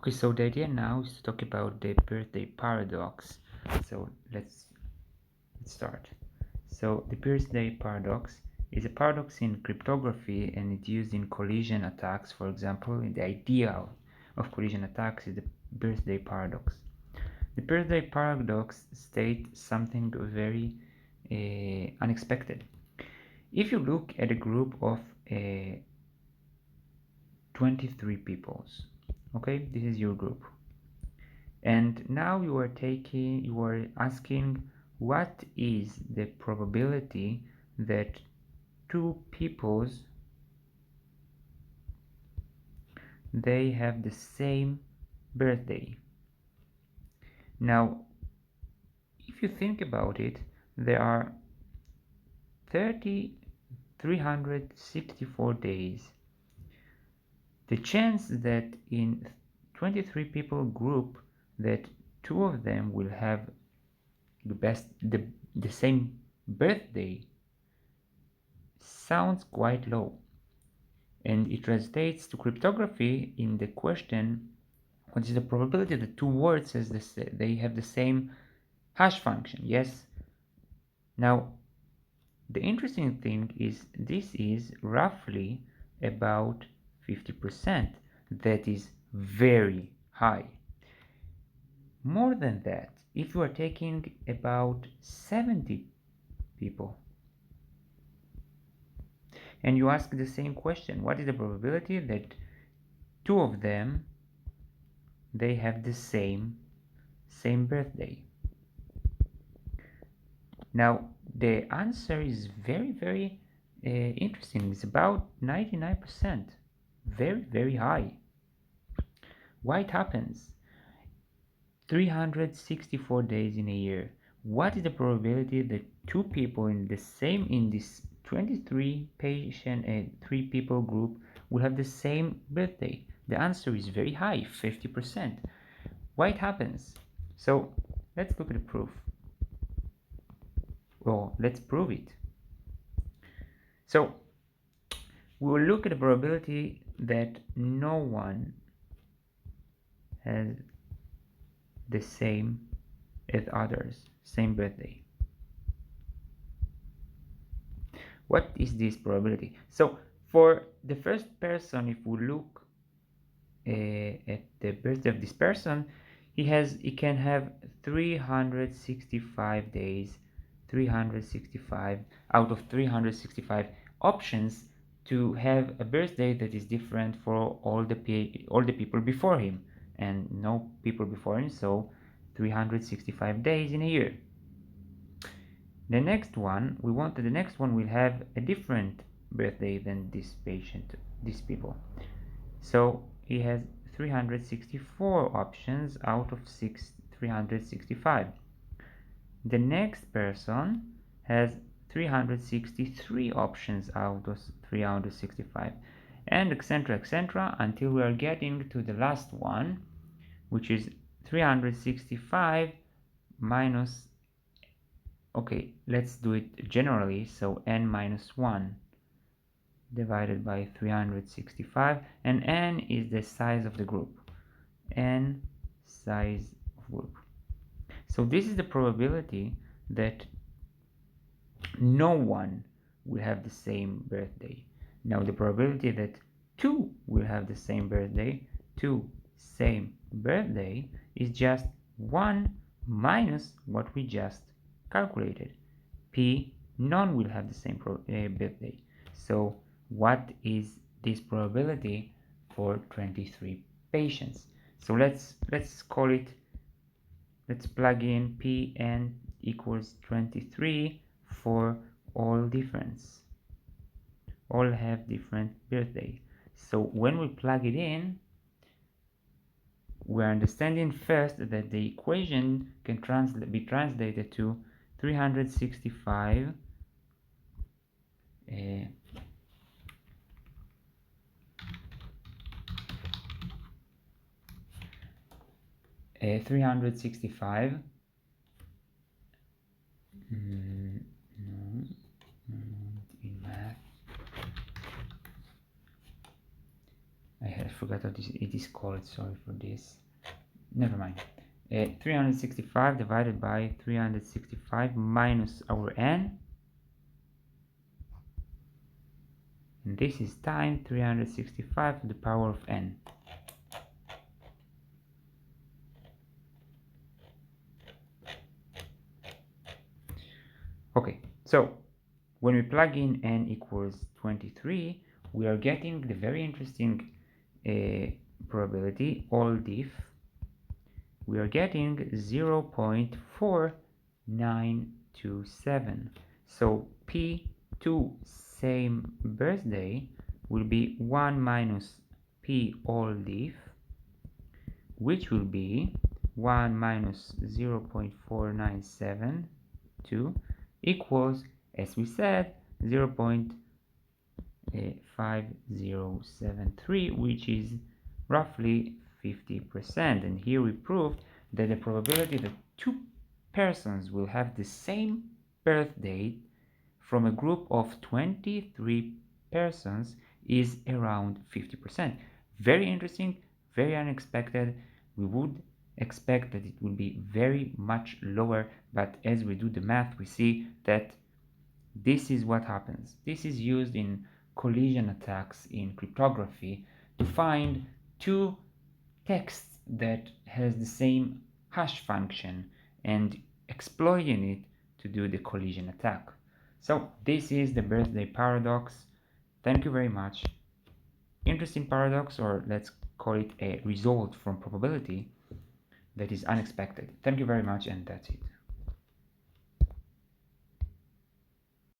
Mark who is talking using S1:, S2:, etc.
S1: Okay, so the idea now is to talk about the birthday paradox. So let's start. So the birthday paradox is a paradox in cryptography, and it's used in collision attacks. For example, the idea of collision attacks is the birthday paradox. The birthday paradox states something very unexpected. If you look at a group of 23 peoples, okay, this is your group, and now you are asking what is the probability that two peoples they have the same birthday. Now if you think about it, there are 364 days. The chance that in 23 people group that two of them will have the same birthday sounds quite low, and it translates to cryptography in the question: what is the probability that two words they have the same hash function? Yes. Now the interesting thing is this is roughly about 50%. That is very high. More than that, if you are taking about 70 people and you ask the same question, what is the probability that two of them they have the same birthday? Now the answer is very interesting. It's about 99%. Very high. Why it happens? 364 days in a year. What is the probability that two people in this 23 patient and 3 people group will have the same birthday? The answer is very high, 50%. Why it happens? So let's look at the proof. Well, let's prove it. So we will look at the probability that no one has the same as others, same birthday. What is this probability? So for the first person, if we look at the birthday of this person, he can have 365 days, 365 out of 365 options to have a birthday that is different for all the people before him, and no people before him, so 365 days in a year. The next one will have a different birthday than these people. So he has 364 options out of 365. The next person has 363 options out of 365, and etc until we are getting to the last one, which is 365 minus, okay, let's do it generally, so n minus 1 divided by 365, and n is the size of the group, n size of group. So this is the probability that no one will have the same birthday. Now the probability that two will have the same birthday, is just 1 minus what we just calculated. P, none will have the same birthday. So what is this probability for 23 patients? So let's call it, let's plug in Pn equals 23 for all have different birthday. So when we plug it in, we're understanding first that the equation can be translated to 365 365 in math I forgot how it is called. Sorry for this. Never mind. 365 divided by 365 minus our n, and this is time 365 to the power of n. Okay, so when we plug in n equals 23, we are getting the very interesting probability, all diff. We are getting 0.4927. So P2 same birthday will be 1 minus P all diff, which will be 1 minus 0.4972 equals, as we said, 0.5073, which is roughly 50%. And here we proved that the probability that two persons will have the same birth date from a group of 23 persons is around 50%. Very interesting, very unexpected. We would expect that it will be very much lower, but as we do the math, we see that this is what happens. This is used in collision attacks in cryptography to find two texts that has the same hash function and exploiting it to do the collision attack. So this is the birthday paradox. Thank you very much. Interesting paradox, or let's call it a result from probability that is unexpected. Thank you very much, and that's it.